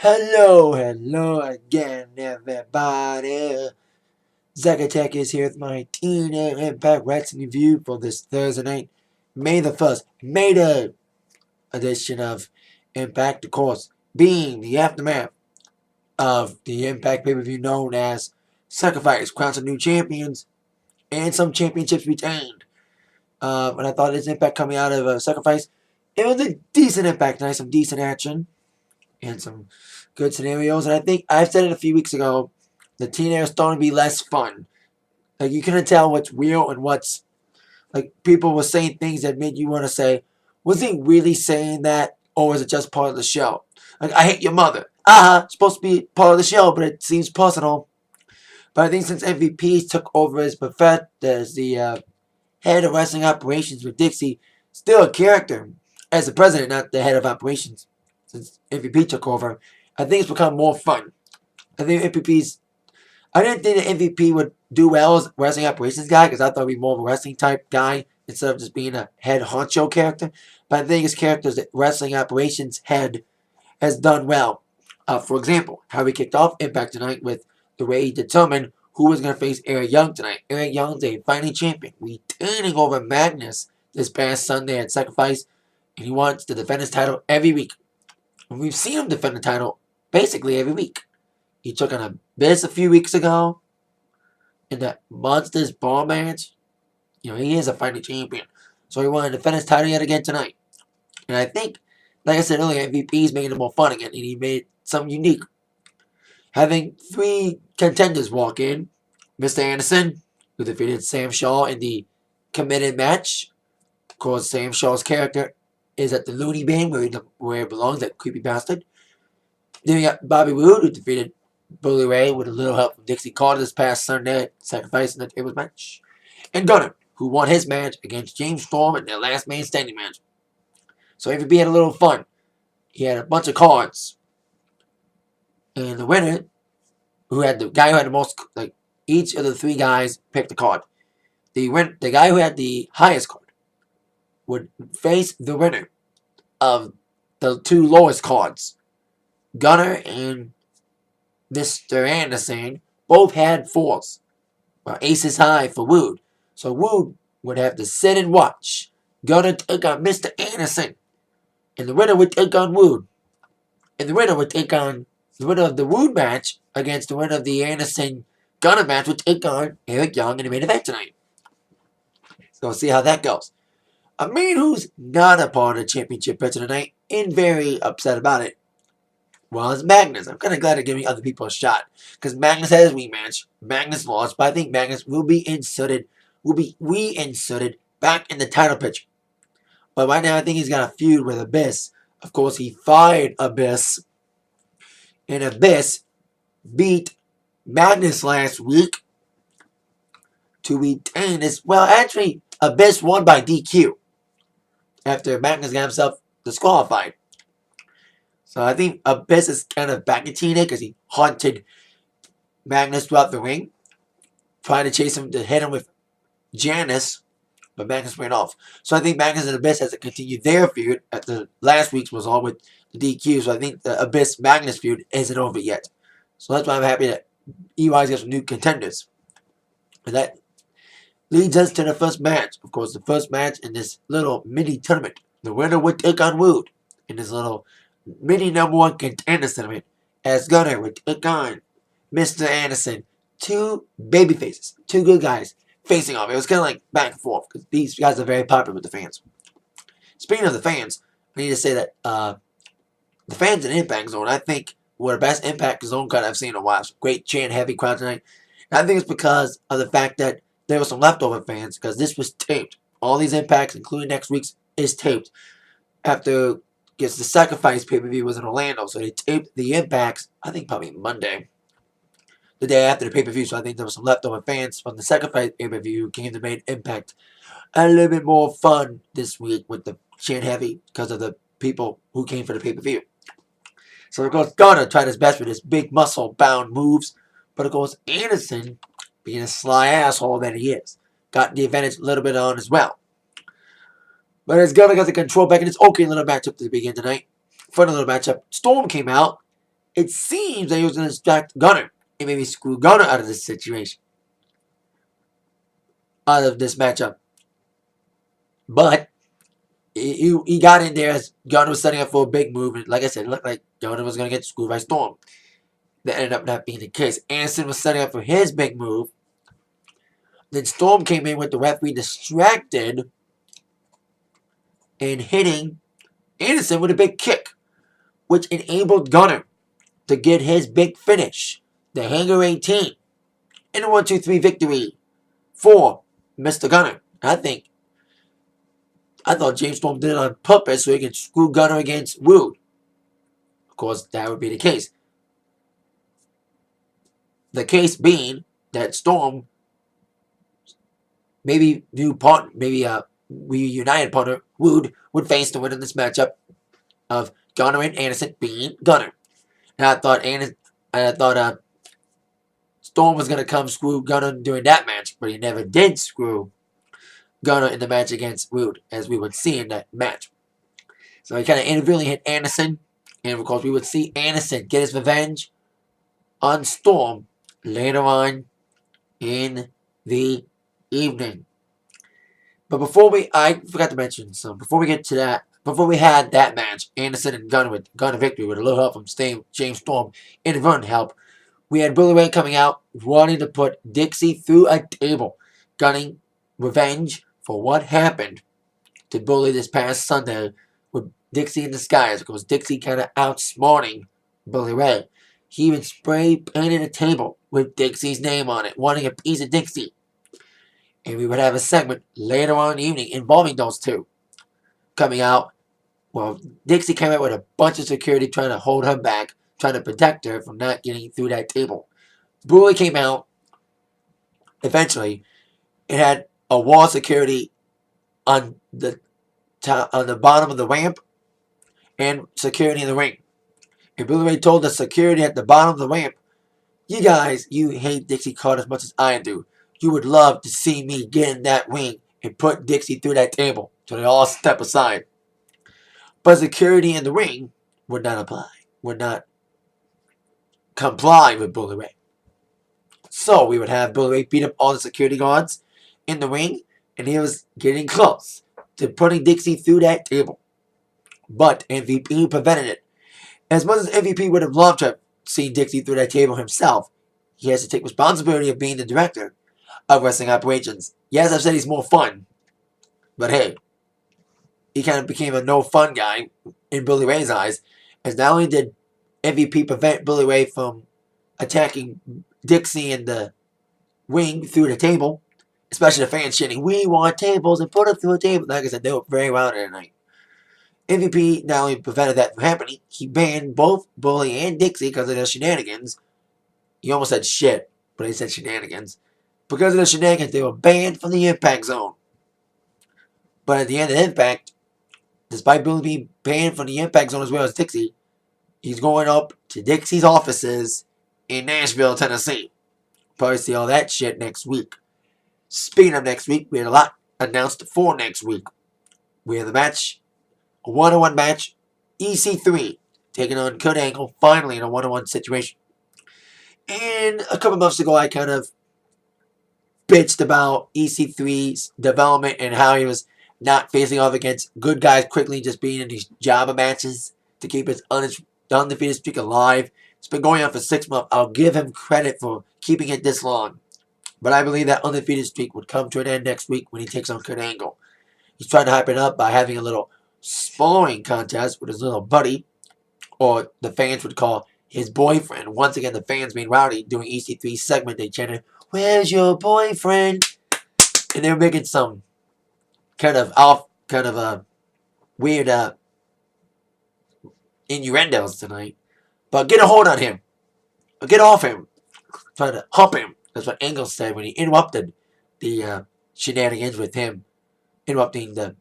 Hello again, everybody. Zack Attack is here with my TNA Impact Wrestling review for this Thursday night, May the 1st, May the edition of Impact, of course, being the aftermath of the Impact pay-per-view known as Sacrifice, crowns of new champions, and some championships retained. And I thought this Impact coming out of Sacrifice, it was a decent Impact tonight, some decent action, and some good scenarios. And I think I've said it a few weeks ago, the TNA is starting to be less fun. Like, you couldn't tell what's real and what's, like, people were saying things that made you want to say, was he really saying that, or was it just part of the show? Like, I hate your mother. It's supposed to be part of the show, but it seems personal. But I think since MVP took over as Buffett, as the head of wrestling operations with Dixie, still a character as the president, not the head of operations. Since MVP took over, I think it's become more fun. I think I didn't think that MVP would do well as a wrestling operations guy because I thought he'd be more of a wrestling type guy instead of just being a head honcho character. But I think his character as the wrestling operations head has done well. For example, how he kicked off Impact tonight with the way he determined who was going to face Eric Young tonight. Eric Young's a fighting champion, retaining over Magnus this past Sunday at Sacrifice, and he wants to defend his title every week. And we've seen him defend the title basically every week. He took on Abyss a few weeks ago in that Monsters Ball match. He is a fighting champion. So he wanted to defend his title yet again tonight. And I think, like I said earlier, MVP is making it more fun again. And he made something unique. Having 3 contenders walk in. Mr. Anderson, who defeated Sam Shaw in the committed match. Of course, Sam Shaw's character is at the Looney Bin where it belongs, that creepy bastard. Then we got Bobby Roode, who defeated Bully Ray with a little help from Dixie Carter this past Sunday at Sacrifice in the tables match. And Gunner, who won his match against James Storm in their last man standing match. So MVP had a little fun. He had a bunch of cards. And the winner, the guy who had the most, like, each of the 3 guys picked a card. The guy who had the highest card would face the winner of the 2 lowest cards. Gunner and Mr. Anderson both had 4s. Well, aces high for Roode. So Roode would have to sit and watch. Gunner took on Mr. Anderson. And the winner would take on Roode. And the winner would take on the winner of the Roode match against the winner of the Anderson-Gunner match would take on Eric Young in the main event tonight. So we'll see how that goes. A man who's not a part of the championship picture tonight and very upset about it, well, it's Magnus. I'm kind of glad they're giving other people a shot. Because Magnus had his rematch. Magnus lost, but I think Magnus will be reinserted back in the title picture. But right now, I think he's got a feud with Abyss. Of course, he fired Abyss. And Abyss beat Magnus last week to retain this. Well, actually, Abyss won by DQ after Magnus got himself disqualified. So I think Abyss is kind of back in TNA because he haunted Magnus throughout the ring, trying to chase him to hit him with Janice, but Magnus ran off. So I think Magnus and Abyss has to continue their feud after last week's was all with the DQ. So I think the Abyss-Magnus feud isn't over yet. So that's why I'm happy that EY's got some new contenders. And that leads us to the first match. Of course, the first match in this little mini tournament. The winner would take on Roode in this little mini #1 contenders tournament, as Gunner would take on Mr. Anderson. 2 baby faces, 2 good guys facing off. It was kind of like back and forth because these guys are very popular with the fans. Speaking of the fans, I need to say that the fans in Impact Zone, I think, were the best Impact Zone crowd I've seen in a while. Great chant, heavy crowd tonight. And I think it's because of the fact that there were some leftover fans because this was taped. All these Impacts, including next week's, is taped after. Because the Sacrifice pay-per-view was in Orlando, so they taped the Impacts, I think probably Monday, the day after the pay-per-view, so I think there were some leftover fans from the Sacrifice pay-per-view who came to make Impact a little bit more fun this week with the chant heavy because of the people who came for the pay-per-view. So of course, Gunner tried his best with his big muscle-bound moves, but of course, Anderson, being a sly asshole that he is, got the advantage a little bit on as well. But as Gunner got the control back in his okay little matchup to begin tonight. Fun little matchup. Storm came out it seems that he was going to distract Gunner and maybe screw Gunner out of this situation, out of this matchup. But he got in there as Gunner was setting up for a big move, and like I said, it looked like Gunner was going to get screwed by Storm. That ended up not being the case. Anderson was setting up for his big move. Then Storm came in with the referee distracted and hitting Anderson with a big kick, which enabled Gunner to get his big finish, the Hanger 18, in a 1-2-3 victory for Mr. Gunner. I thought James Storm did it on purpose so he could screw Gunner against Roode. Of course, that would be the case. The case being that Storm reunited partner Roode would face the winner in this matchup of Gunner and Anderson being Gunner. And I thought Storm was gonna come screw Gunner during that match, but he never did screw Gunner in the match against Roode, as we would see in that match. So he kind of inadvertently hit Anderson, and of course we would see Anderson get his revenge on Storm later on in the evening. But I forgot to mention something. Before we get to that, before we had that match, Anderson and Gunner with Gunner victory with a little help from James Storm, inadvertent help, we had Bully Ray coming out wanting to put Dixie through a table, gunning revenge for what happened to Bully this past Sunday with Dixie in disguise, because Dixie kind of outsmarting Bully Ray. He even spray painted a table with Dixie's name on it, wanting a piece of Dixie. And we would have a segment later on in the evening involving those two coming out. Well, Dixie came out with a bunch of security trying to hold her back, trying to protect her from not getting through that table. Bully came out. Eventually, it had a wall of security on the bottom of the ramp and security in the ring. And Bully Ray told the security at the bottom of the ramp, you hate Dixie Carter as much as I do. You would love to see me get in that ring and put Dixie through that table. So they all step aside. But security in the ring would not comply with Bully Ray. So we would have Bully Ray beat up all the security guards in the ring, and he was getting close to putting Dixie through that table. But MVP prevented it. As much as MVP would have loved to see Dixie through that table himself, he has to take responsibility of being the director of wrestling operations. Yes, I've said he's more fun, but hey, he kind of became a no-fun guy in Bully Ray's eyes, as not only did MVP prevent Bully Ray from attacking Dixie in the ring through the table, especially the fans chanting, "We want tables," and put it through a table. Like I said, they were very loud that night. MVP not only prevented that from happening, he banned both Bully and Dixie because of their shenanigans. He almost said shit, but he said shenanigans. Because of the shenanigans, they were banned from the Impact Zone. But at the end of Impact, despite Bully being banned from the Impact Zone as well as Dixie, he's going up to Dixie's offices in Nashville, Tennessee. Probably see all that shit next week. Speaking of next week, we had a lot announced for next week. We have the match, a one-on-one match, EC3, taking on Kurt Angle, finally in a one-on-one situation. And a couple months ago, I kind of bitched about EC3's development and how he was not facing off against good guys quickly, just being in these jobber matches to keep his undefeated streak alive. It's been going on for 6 months. I'll give him credit for keeping it this long. But I believe that undefeated streak would come to an end next week when he takes on Kurt Angle. He's trying to hype it up by having a little sparring contest with his little buddy, or the fans would call his boyfriend. Once again, the fans being rowdy doing EC3 segment. They chanted, "Where's your boyfriend?" And they're making some kind of weird innuendos tonight. But get a hold on him. Or get off him. Try to hump him. That's what Angle said when he interrupted the shenanigans with him interrupting the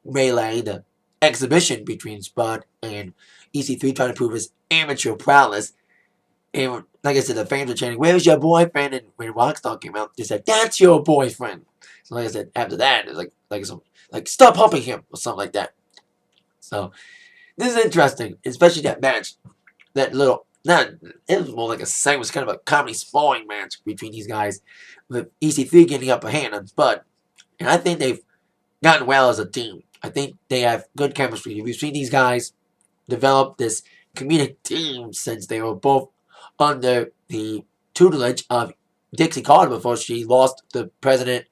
melee, the exhibition between Spud and EC3, trying to prove his amateur prowess. And like I said, the fans were chanting, "Where's your boyfriend?" And when Rockstar came out, they said, "That's your boyfriend." So like I said, after that, it was like "Stop humping him" or something like that. So this is interesting, especially that match, that little not, it was more like a segment. It was kind of a comedy sparring match between these guys, with EC3 getting the upper hand on Spud. And I think they've gotten well as a team. I think they have good chemistry. We've seen these guys develop this comedic team since they were both under the tutelage of Dixie Carter before she lost the president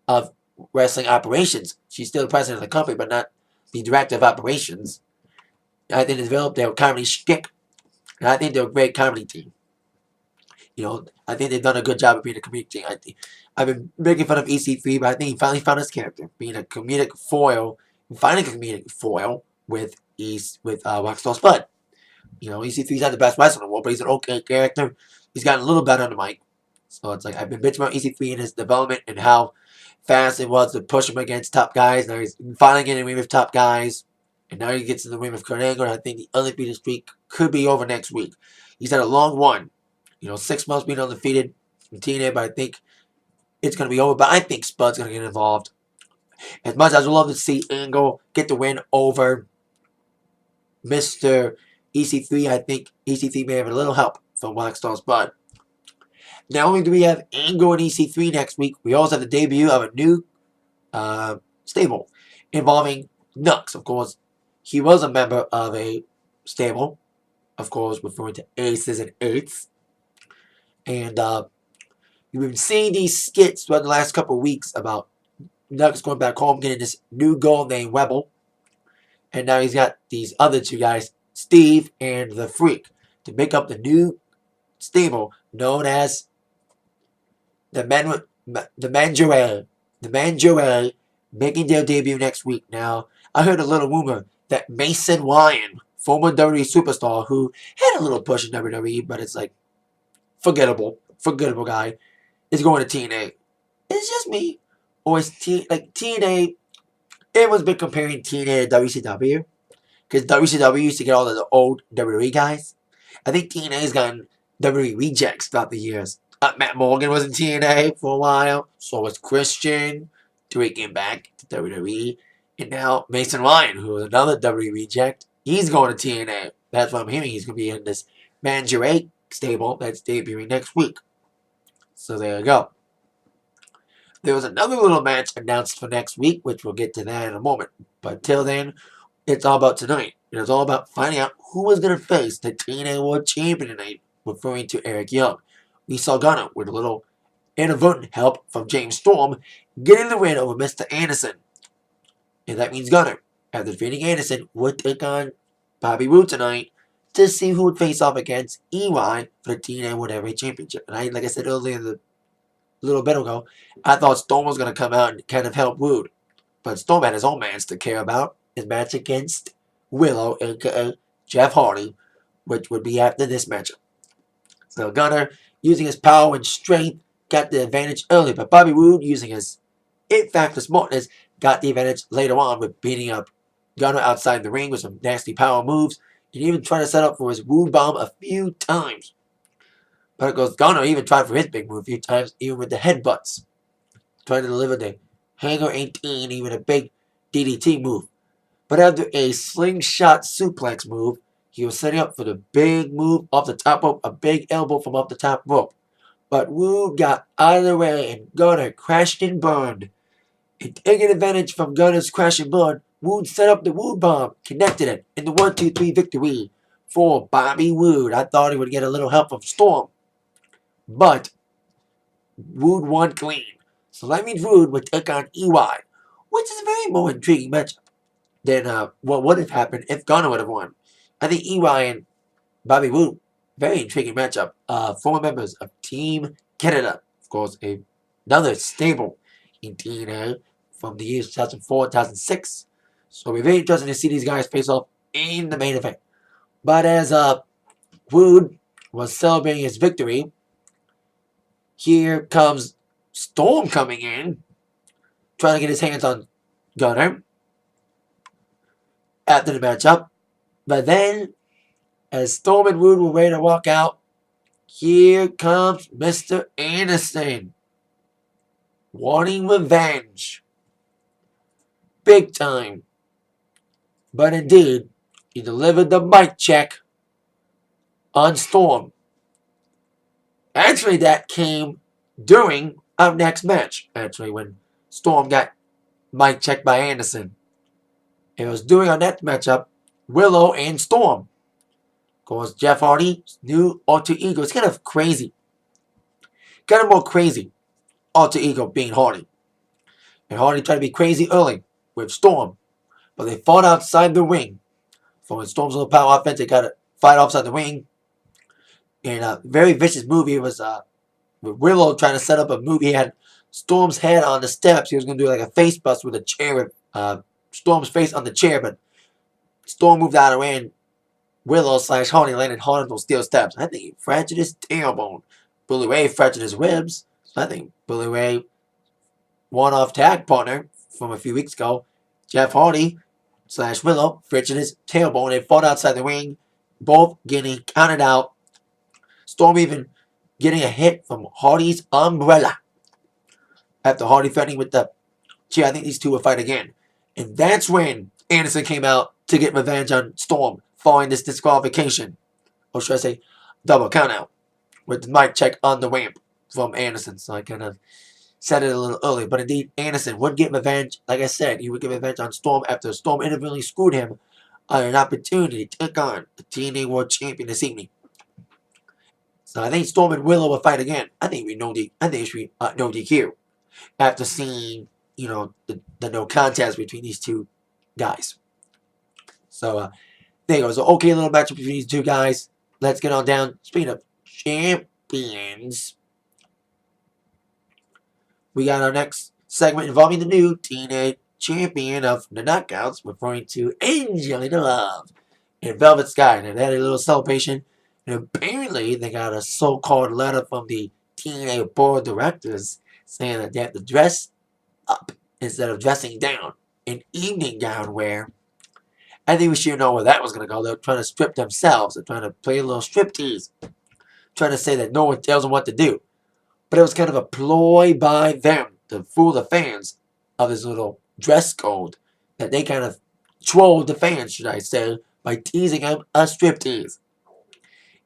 of wrestling operations. She's still the president of the company, but not the director of operations. I think they developed their comedy shtick, and I think they're a great comedy team. I think they've done a good job of being a comedic team. I've been making fun of EC3, but I think he finally found his character, being a comedic foil, finding a comedic foil with Rockstar Spud. EC3's not the best wrestler in the world, but he's an okay character. He's gotten a little better on the mic. So it's like I've been bitching about EC3 and his development and how fast it was to push him against top guys. Now he's finally getting in the ring with top guys. And now he gets in the ring with Kurt Angle, and I think the undefeated streak could be over next week. He's had a long one. 6 months being undefeated from TNA, but I think it's going to be over. But I think Spud's going to get involved. As much as I would love to see Angle get the win over Mr. EC3, I think EC3 may have a little help from Blackstar Spud. Not only do we have Angle and EC3 next week, we also have the debut of a new stable involving Nux. Of course, he was a member of a stable, of course, referring to Aces and Eights. And we've been seeing these skits throughout the last couple of weeks about Nux going back home, getting this new girl named Webble. And now he's got these other two guys, Steve and the Freak, to make up the new stable known as the Manjare. The Manjare making their debut next week. Now, I heard a little rumor that Mason Ryan, former WWE superstar who had a little push in WWE, but it's like forgettable guy, is going to TNA. Is it just me? Or is TNA, everyone's been comparing TNA to WCW. Because WCW used to get all of the old WWE guys. I think TNA's gotten WWE rejects throughout the years. Matt Morgan was in TNA for a while. So was Christian. Till he came back to WWE. And now Mason Ryan, who was another WWE reject, he's going to TNA. That's what I'm hearing. He's going to be in this Manjare stable that's debuting next week. So there you go. There was another little match announced for next week, which we'll get to that in a moment. But till then, it's all about tonight. And it's all about finding out who was going to face the TNA World Champion tonight, referring to Eric Young. We saw Gunner with a little inadvertent help from James Storm getting the win over Mr. Anderson. And that means Gunner, after defeating Anderson, would take on Bobby Roode tonight to see who would face off against EY for the TNA World Heavyweight Championship. And like I said earlier, a little bit ago, I thought Storm was going to come out and kind of help Roode. But Storm had his own match to care about. His match against Willow, a.k.a. Jeff Hardy, which would be after this matchup. So Gunner, using his power and strength, got the advantage early. But Bobby Roode, using his it-factor smartness, got the advantage later on with beating up Gunner outside the ring with some nasty power moves. And even tried to set up for his Roode bomb a few times. But of course, Gunner even tried for his big move a few times, even with the headbutts. Trying to deliver the Hanger 18, even a big DDT move. But after a slingshot suplex move, he was setting up for the big move off the top rope, a big elbow from off the top rope. But Roode got out of the way and Gunner crashed and burned. And taking advantage from Gunner's crash and burn, Roode set up the Roode bomb, connected it in the 1-2-3 victory for Bobby Roode. I thought he would get a little help from Storm. But Roode won clean. So that means Roode would take on EY, which is a very more intriguing matchup than what would have happened if Gunner would have won. I think EY and Bobby Roode, very intriguing matchup. Former members of Team Canada. Of course, another stable in TNA from the years 2004 2006. So it'll be very interesting to see these guys face off in the main event. But as Roode was celebrating his victory, here comes Storm coming in, trying to get his hands on Gunner after the matchup. But then, as Storm and Roode were ready to walk out, here comes Mr. Anderson, wanting revenge. Big time. But indeed, he delivered the mic check on Storm. Actually, that came during our next match. Actually, when Storm got mic checked by Anderson. It was during our next matchup, Willow and Storm. Of course, Jeff Hardy's new alter ego. It's kind of crazy. Kind of more crazy. Alter ego being Hardy. And Hardy tried to be crazy early with Storm. But they fought outside the ring. So when Storm's little power offense, they got to fight outside the ring. And a very vicious move. It was with Willow trying to set up a move. He had Storm's head on the steps. He was going to do like a face bust with a chair with Storm's face on the chair. But Storm moved out of the way and Willow / Hardy landed hard on those steel steps. I think he fractured his tailbone. Bully Ray fractured his ribs. So I think Bully Ray, one-off tag partner from a few weeks ago, Jeff Hardy / Willow, fractured his tailbone. They fought outside the ring, both getting counted out. Storm even getting a hit from Hardy's umbrella. After Hardy fighting with the chair, I think these two will fight again. And that's when Anderson came out to get revenge on Storm following this disqualification. Or should I say, double countout. With the mic check on the ramp from Anderson. So I kind of said it a little early. But indeed, Anderson would get revenge. Like I said, he would get revenge on Storm after Storm inadvertently screwed him on an opportunity to take on the TNA World Champion this evening. So I think Storm and Willow will fight again. I think it should be no DQ. After seeing, the no contest between these two guys. So there you go. So okay, little matchup between these two guys. Let's get on down. Speaking of champions, we got our next segment involving the new TNA champion of the Knockouts, referring to Angelina Love and Velvet Sky. And they had a little celebration. And apparently, they got a so-called letter from the TNA board of directors saying that they have to dress up instead of dressing down in evening gown wear. I think we should know where that was going to go. They're trying to strip themselves. They're trying to play a little striptease. Trying to say that no one tells them what to do. But it was kind of a ploy by them to fool the fans of this little dress code. That they kind of trolled the fans, should I say, by teasing them a striptease.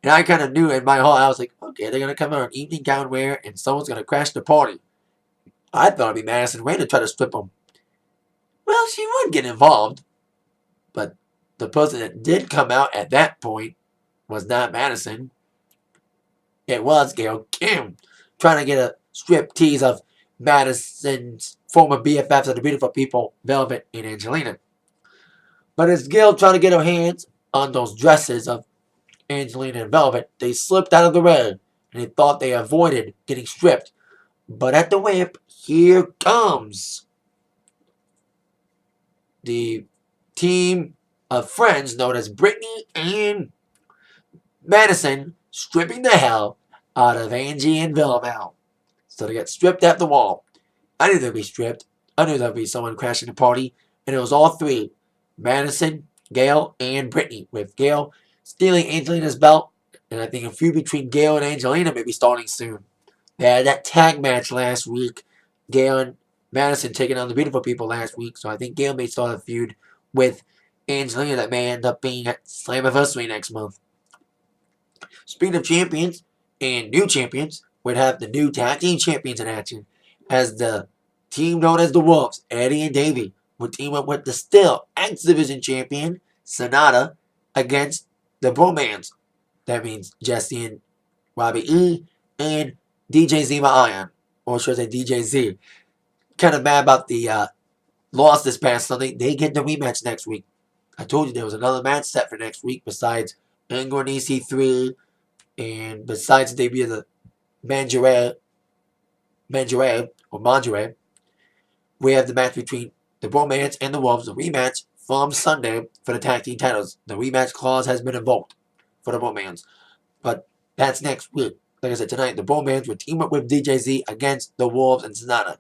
And I kind of knew in my heart, I was like, okay, they're going to come out in evening gown wear and someone's going to crash the party. I thought it'd be Madison Rayne to try to strip them. Well, she would get involved. But the person that did come out at that point was not Madison. It was Gail Kim trying to get a strip tease of Madison's former BFFs of the Beautiful People, Velvet and Angelina. But as Gail trying to get her hands on those dresses of Angelina and Velvet, they slipped out of the way and they thought they avoided getting stripped. But at the ramp, here comes the team of friends known as Brittany and Madison stripping the hell out of Angie and Villamel. So they got stripped at the wall. I knew they'd be stripped. I knew there'd be someone crashing the party. And it was all three. Madison, Gail, and Brittany. With Gail stealing Angelina's belt. And I think a feud between Gail and Angelina may be starting soon. They had that tag match last week. Gail and Madison taking on the Beautiful People last week. So I think Gail may start a feud with Angelina that may end up being at Slammiversary next month. Speaking of champions and new champions, we'd have the new tag team champions in action. As the team known as the Wolves, Eddie and Davey, would team up with the still X Division champion, Sonata, against the Bromans. That means Jesse and Robbie E. and DJ Zima Ion. Or should I say DJ Z. Kind of mad about the loss this past Sunday. They get the rematch next week. I told you there was another match set for next week besides Angle and EC3 and besides the debut of the Manjare, we have the match between the Bromance and the Wolves, the rematch from Sunday for the tag team titles. The rematch clause has been invoked for the Bromance. But that's next week. Like I said, tonight, the Bromance will team up with DJZ against the Wolves and Sonata.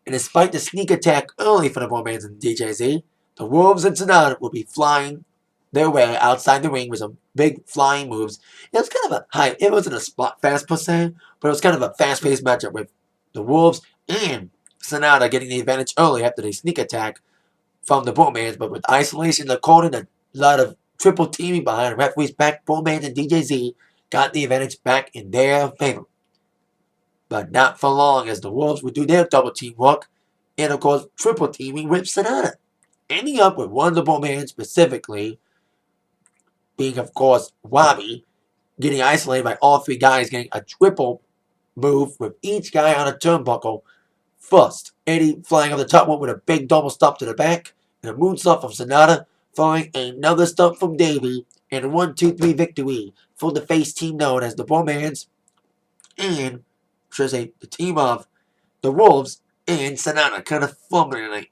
And despite the sneak attack early for the Bromance and DJZ, the Wolves and Sonata will be flying their way outside the ring with some big flying moves. It was kind of a high. It wasn't a spot fast per se, but it was kind of a fast-paced matchup with the Wolves and Sonata getting the advantage early after the sneak attack from the Bromance. But with isolation, the corner, and a lot of triple teaming behind referees back, Bromance and DJZ got the advantage back in their favor. But not for long, as the Wolves would do their double team work, and of course triple teaming with Sonata, ending up with one of the Bowman specifically being, of course, Wabi, getting isolated by all three guys, getting a triple move with each guy on a turnbuckle. First, Eddie flying off the top rope with a big double stomp to the back, and a moonsault from Sonata, following another stomp from Davey, and a 1-2-3 victory for the face team known as the Bowmans, and, should I say, the team of the Wolves and Sonata. Kind of fumbling tonight.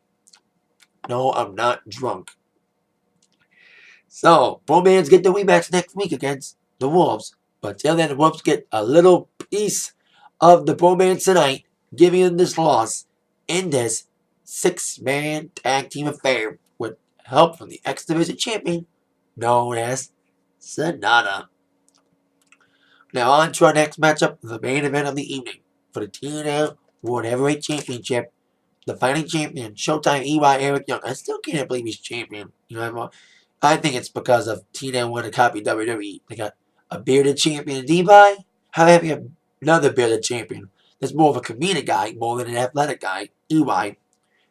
No, I'm not drunk. So, Bowmans get the rematch next week against the Wolves. But till then, the Wolves get a little piece of the Bowmans tonight, giving them this loss in this 6-man tag team affair with help from the X Division champion known as Sonata. Now on to our next matchup, the main event of the evening for the TNA World Heavyweight Championship. The fighting champion, Showtime EY Eric Young. I still can't believe he's champion. I think it's because of TNA wanted to copy WWE. They got a bearded champion in Levi. How have you have another bearded champion? That's more of a comedic guy, more than an athletic guy. EY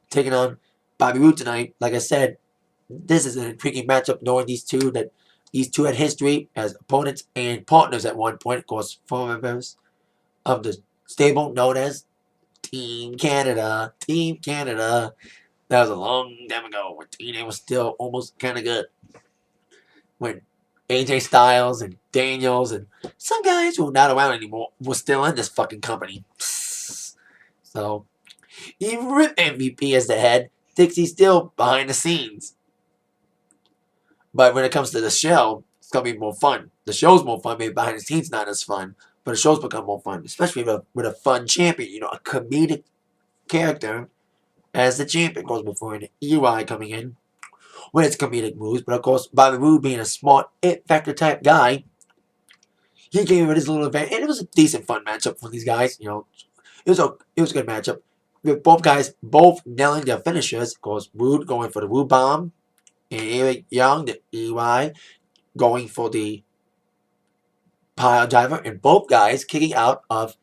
taking on Bobby Roode tonight. Like I said, this is an intriguing matchup, knowing these two had history as opponents and partners at one point. Of course, former members of the stable known as Team Canada. Team Canada. That was a long time ago when TNA was still almost kind of good. When AJ Styles and Daniels and some guys who are not around anymore were still in this fucking company. So, even with MVP as the head, Dixie's still behind the scenes. But when it comes to the show, it's going to be more fun. The show's more fun, maybe behind the scenes not as fun, but the show's become more fun, especially with a fun champion, a comedic character as the champion. Goes before an EY coming in with its comedic moves, but of course, Bobby Roode being a smart it factor type guy, he came with his little event, and it was a decent fun matchup for these guys. It was a good matchup with both guys both nailing their finishers. Of course, Roode going for the Roode bomb, and Eric Young, the EY, going for the pile driver, and both guys kicking out of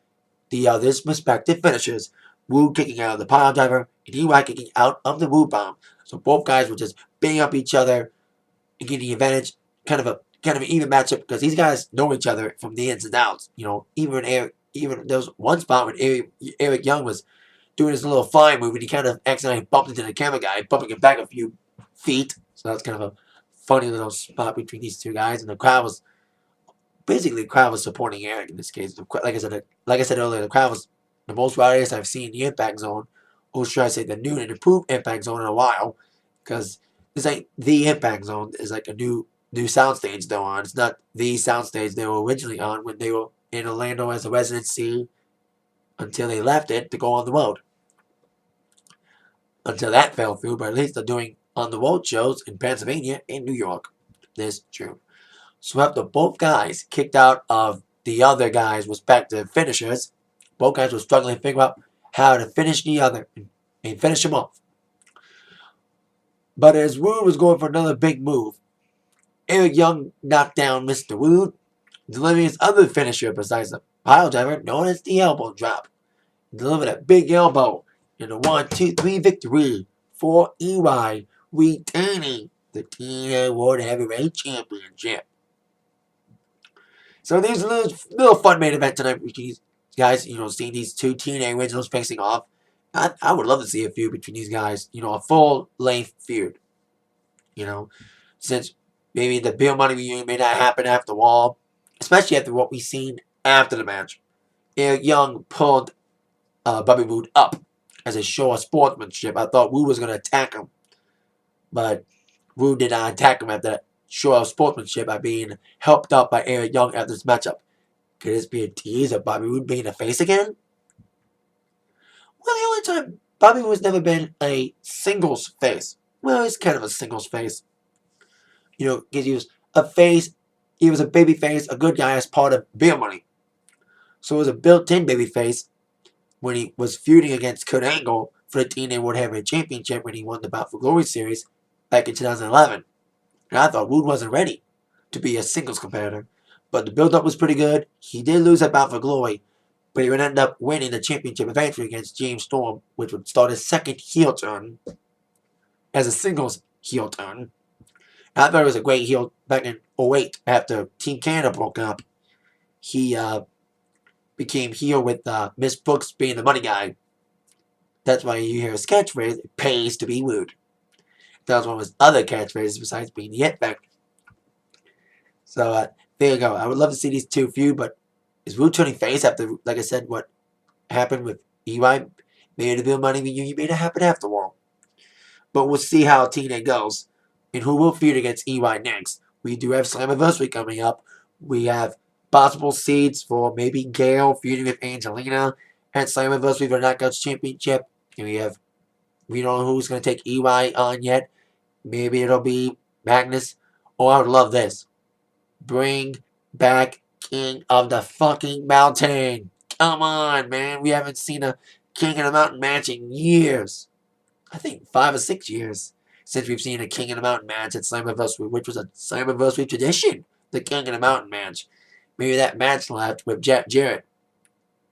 the other's respective finishers. Roode kicking out of the pile driver, and EY kicking out of the Roode bomb. So both guys were just banging up each other and getting the advantage. Kind of an even matchup because these guys know each other from the ins and outs. Even there was one spot when Eric Young was doing his little flying move and he kind of accidentally bumped into the camera guy, bumping him back a few feet. So that's kind of a funny little spot between these two guys, and the crowd was supporting Eric in this case. Like I said earlier, the crowd was the most rowdiest I've seen the Impact Zone, or should I say the new and improved Impact Zone in a while, because this ain't the Impact Zone. It's like a new soundstage they're on. It's not the soundstage they were originally on when they were in Orlando as a residency until they left it to go on the road. Until that fell through, but at least they're doing on the road shows in Pennsylvania and New York this June. So after both guys kicked out of the other guys' respective finishers, both guys were struggling to figure out how to finish the other and finish him off. But as Roode was going for another big move, Eric Young knocked down Mr. Roode, delivering his other finisher besides the pile driver, known as the elbow drop. He delivered a big elbow in a 1-2-3 victory for EY, retaining the TNA World Heavyweight Championship. So there's a little fun main event tonight with these guys, seeing these two TNA originals facing off. I would love to see a feud between these guys, a full-length feud. Since maybe the Beer Money reunion may not happen after all, especially after what we've seen after the match. Eric Young pulled Bobby Roode up as a show of sportsmanship. I thought Roode was going to attack him, but Roode did not attack him after that show of sportsmanship by being helped up by Eric Young after this matchup. Could this be a tease of Bobby Roode being a face again? Well, the only time Bobby Roode's never been a singles face. Well, he's kind of a singles face. Because he was a face, he was a baby face, a good guy as part of Beer Money. So it was a built-in baby face when he was feuding against Kurt Angle for the TNA World Heavyweight Championship when he won the Bout for Glory series back in 2011. And I thought Roode wasn't ready to be a singles competitor. but the build-up was pretty good. He did lose that bout for glory, but he would end up winning the championship eventually against James Storm, which would start his second heel turn as a singles heel turn. I thought it was a great heel back in 08 after Team Canada broke up. He became heel with Miss Brooks being the money guy. That's why you hear his catchphrase, it pays to be Roode. That was one of his other catchphrases besides being the It Factor. So there you go. I would love to see these two feud, but is Roode turning face after, like I said, what happened with EY? Maybe the Bill Money reunion may not happen after all. But we'll see how TNA goes and who will feud against EY next. We do have Slammiversary coming up. We have possible seeds for maybe Gail feuding with Angelina at Slammiversary for the Knockouts Championship. And we don't know who's going to take EY on yet. Maybe it'll be Magnus. Oh, I would love this. Bring back King of the fucking Mountain. Come on, man. We haven't seen a King of the Mountain match in years. I think 5 or 6 years since we've seen a King of the Mountain match at Slammiversary, which was a Slammiversary tradition. The King of the Mountain match. Maybe that match left with Jeff Jarrett.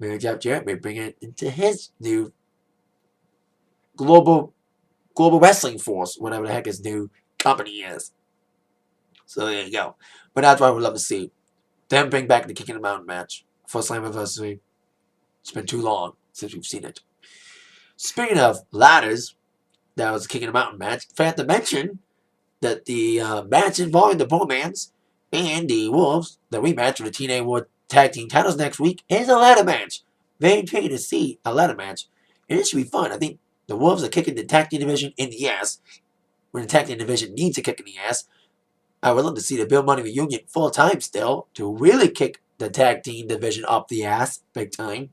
Maybe Jeff Jarrett may bring it into his new global wrestling force, whatever the heck his new company is. So there you go. But that's what I would love to see. Them bring back the King of the Mountain match for Slammiversary. It's been too long since we've seen it. Speaking of ladders, that was the King of the Mountain match. I forgot to mention that the match involving the Bowmans and the Wolves, the rematch for the TNA World Tag Team titles next week, is a ladder match. Very intriguing to see a ladder match. And it should be fun. I think the Wolves are kicking the tag team division in the ass when the tag team division needs a kick in the ass. I would love to see the Bill Money reunion full time still to really kick the tag team division up the ass big time.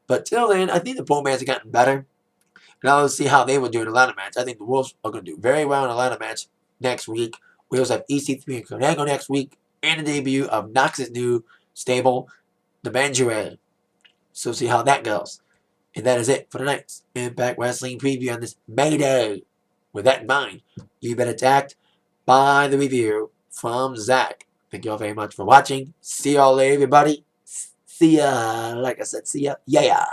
But till then, I think the Bowmans have gotten better. And I'll see how they will do in a ladder match. I think the Wolves are going to do very well in a ladder match next week. We also have EC3 and Conego next week. And the debut of Knox's new stable, the Manjure. So see how that goes. And that is it for tonight's Impact Wrestling preview on this May Day. With that in mind, you've been attacked by the review from Zach. Thank you all very much for watching. See y'all later, everybody. See ya. Like I said, see ya. Yeah.